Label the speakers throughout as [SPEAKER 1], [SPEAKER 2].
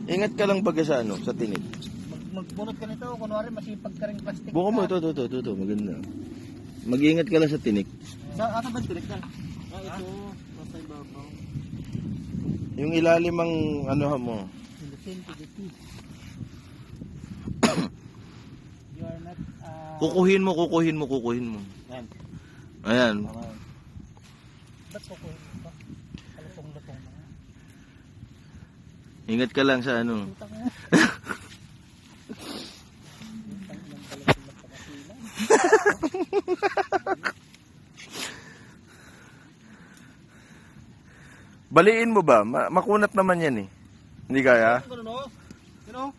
[SPEAKER 1] Ingat ka lang baga sa sa tinik.
[SPEAKER 2] Magbunot ka nito, kunwari masipag ka rin plastic.
[SPEAKER 1] Buka mo, ito, maganda. Mag-iingat ka lang sa tinik.
[SPEAKER 2] Asa ba tinik na? Ito, nasa ibabaw.
[SPEAKER 1] Yung ilalim ang mo.
[SPEAKER 2] You are not,
[SPEAKER 1] Kukuhin mo.
[SPEAKER 2] Yan.
[SPEAKER 1] Ayan.
[SPEAKER 2] Ba't kukuhin mo ba? Kalupong-lupong na.
[SPEAKER 1] Ingat ka lang sa
[SPEAKER 2] Putang na.
[SPEAKER 1] Baliin mo ba? Makunat naman yan eh. Hindi kaya?
[SPEAKER 2] Sino?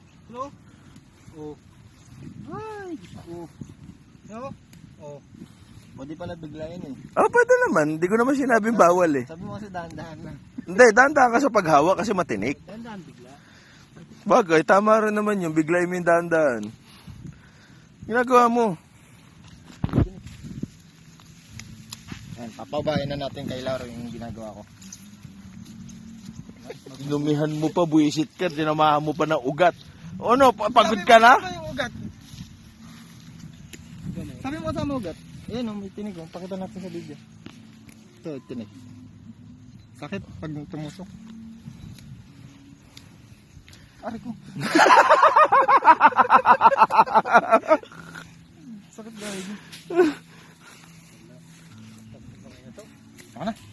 [SPEAKER 2] Oh. Ay, oh. Sino? Oh. Pwede pala biglayin eh.
[SPEAKER 1] Pwede naman. Hindi ko naman sinabing bawal eh.
[SPEAKER 2] Sabi mo kasi dahan-dahan na.
[SPEAKER 1] Hindi, dahan-dahan ka sa paghawak kasi matinik.
[SPEAKER 2] Dahan-dahan bigla.
[SPEAKER 1] Bagay, tama rin naman yung biglayin mo yung dahan-dahan. Ginagawa mo.
[SPEAKER 2] Yan, papabayan na natin kay Lauro yung ginagawa ko.
[SPEAKER 1] Inumihan mo pa, buwisit ka, dinamahan mo pa ng ugat. O no, pagod ka na?
[SPEAKER 2] Sabi mo yung ugat. Sabi mo sa ugat. Ayan o, may tinig o. Pakita natin sa video. Ito, tinig. Sakit pag tumusok. Ari ko. Sakit gawin. Saka na.